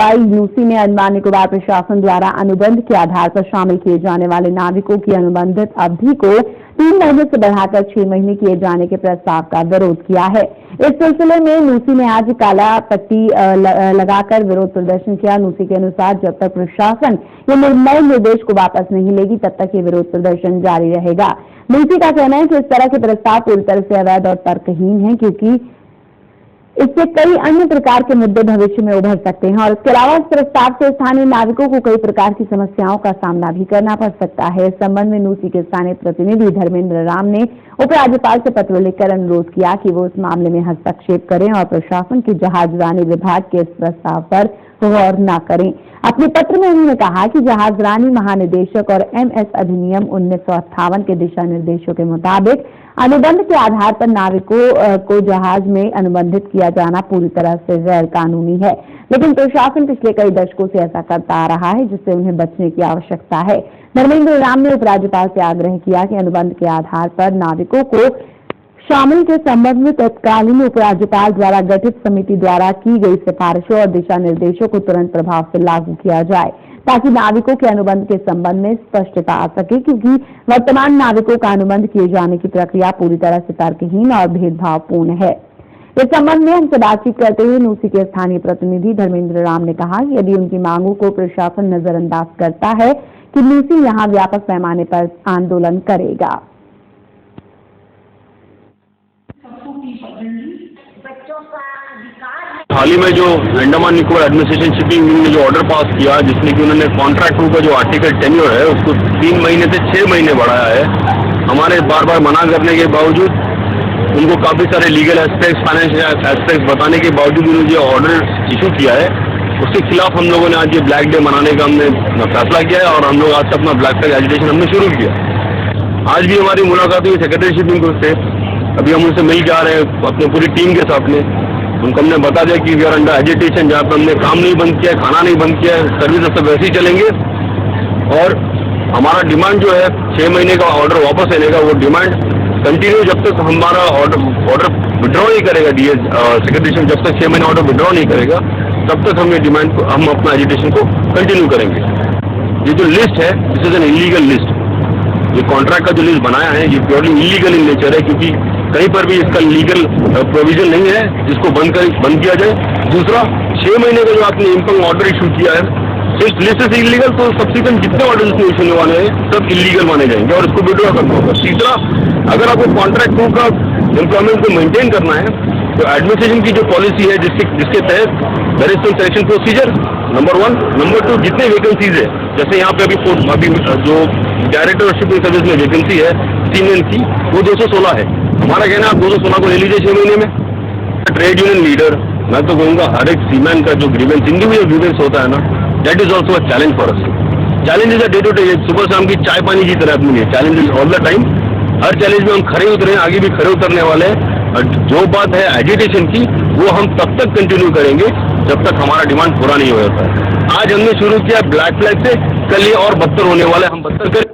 UC में अंडमान निकोबार प्रशासन द्वारा अनुबंध के आधार पर शामिल किए जाने वाले नाविकों की अनुबंधित अवधि को 3 महीने से बढ़ाकर 6 महीने किए जाने के प्रस्ताव का विरोध किया है। इस सिलसिले में यूसी ने आज काला पट्टी लगाकर विरोध प्रदर्शन किया। यूसी के अनुसार जब तक प्रशासन ये नए निर्देश को वापस नहीं लेगी तब तक ये विरोध प्रदर्शन जारी रहेगा। यूसी का कहना है कि इस तरह के प्रस्ताव पूरी तरह से अवैध और तर्कहीन है, क्योंकि इससे कई अन्य प्रकार के मुद्दे भविष्य में उभर सकते हैं और इसके अलावा इस प्रस्ताव से स्थानीय नाविकों को कई प्रकार की समस्याओं का सामना भी करना पड़ सकता है। इस संबंध में यूसी के स्थानीय प्रतिनिधि धर्मेंद्र राम ने उपराज्यपाल से पत्र लिखकर अनुरोध किया कि वो इस मामले में हस्तक्षेप करें और प्रशासन की जहाजरानी विभाग के इस प्रस्ताव पर गौर न करें। अपने पत्र में उन्होंने कहा कि जहाजरानी महानिदेशक और एमएस अधिनियम 1958 के दिशा निर्देशों के मुताबिक अनुबंध के आधार पर नाविकों को जहाज में अनुबंधित किया जाना पूरी तरह से गैर कानूनी है, लेकिन प्रशासन पिछले कई दशकों से ऐसा करता आ रहा है, जिससे उन्हें बचने की आवश्यकता है। धर्मेंद्र राम ने उपराज्यपाल से आग्रह किया कि अनुबंध के आधार पर नाविकों को शामिल के संबंध में तत्कालीन उपराज्यपाल द्वारा गठित समिति द्वारा की गई सिफारिशों और दिशा निर्देशों को तुरंत प्रभाव से लागू किया जाए, ताकि नाविकों के अनुबंध के संबंध में स्पष्टता आ सके, क्योंकि वर्तमान नाविकों का अनुबंध किए जाने की प्रक्रिया पूरी तरह से तर्कहीन और भेदभावपूर्ण है। इस संबंध में हमसे बातचीत करते हुए यूसी के स्थानीय प्रतिनिधि धर्मेंद्र राम ने कहा कि यदि उनकी मांगों को प्रशासन नजरअंदाज करता है कि यूसी यहाँ व्यापक पैमाने पर आंदोलन करेगा। हाल ही में जो अंडमान निकोबार एडमिनिस्ट्रेशन शिपिंग ने जो ऑर्डर पास किया, जिसमें कि उन्होंने कॉन्ट्रैक्ट टू का जो आर्टिकल टेन्योर है उसको 3 महीने से 6 महीने बढ़ाया है। हमारे बार बार मना करने के बावजूद, उनको काफ़ी सारे लीगल एस्पेक्ट्स, फाइनेंशियल एस्पेक्ट्स बताने के बावजूद उन्होंने जो ऑर्डर इशू किया है, उसके खिलाफ हम लोगों ने आज ये ब्लैक डे मनाने का हमने फैसला किया है और हम लोग आज से अपना ब्लैक फ्लैग एजिटेशन हमने शुरू किया। आज भी हमारी मुलाकात हुई सेक्रेटरी शिपिंग से, अभी हम उनसे मिल के आ रहे हैं अपने पूरी टीम के साथ में। उनको हमने बता दिया कि वी आर अंडर एजिटेशन, जहाँ पर हमने काम नहीं बंद किया है, खाना नहीं बंद किया है, सर्विस सब वैसे ही चलेंगे और हमारा डिमांड जो है 6 महीने का ऑर्डर वापस लेने का, वो डिमांड कंटिन्यू जब तक हमारा ऑर्डर विड्रॉ नहीं करेगा, सेक्रेटरी जब तक 6 महीने ऑर्डर विड्रॉ नहीं करेगा तब तक हम ये डिमांड को, हम अपना एजिटेशन को कंटिन्यू करेंगे। ये जो लिस्ट है, this is an illegal list. ये कॉन्ट्रैक्ट का जो लिस्ट बनाया है ये प्योरली इलीगल इन नेचर है, क्योंकि कहीं पर भी इसका लीगल प्रोविजन नहीं है जिसको बंद किया जाए। दूसरा, 6 महीने का जो आपने इनकम ऑर्डर इशू किया है, सिर्फ लिस्ट इज इलीगल, तो सब्सिक्वेंट जितने ऑर्डर इसमें इशू होने वाले हैं सब इलीगल माने जाएंगे और इसको विड्रॉ करना होगा। तीसरा, अगर आपको कॉन्ट्रैक्ट टू का एम्प्लॉयमेंट को मेंटेन करना है तो एडमिनिस्ट्रेशन की जो पॉलिसी है जिसके तहत there is some selection procedure, number 1। Number 2, जितने वैकेंसीज है, जैसे यहाँ पे अभी जो डायरेक्टर ऑफ शिपिंग सर्विस में वैकेंसी है सीनियर की, वो 216 है। हमारा कहना है आप 216 को ले लीजिए 6 महीने में। ट्रेड यूनियन लीडर, मैं तो कहूँगा हर एक सीमैन का जो ग्रीवेंस, इंडिविजुअल ग्रीवेंस होता है ना, that is also a challenge for us. Challenge is a day to day, सुबह शाम की चाय पानी की तरह अपनी है। Challenge is all the time. हर चैलेंज में हम खड़े उतरे हैं, आगे भी खड़े उतरने वाले हैं। और जो बात है एजिटेशन की, वो हम तब तक कंटिन्यू करेंगे जब तक हमारा डिमांड पूरा नहीं हो जाता है। आज हमने शुरू किया ब्लैक फ्लैग से, कल ये और बदतर होने वाला है, हम बदतर करें।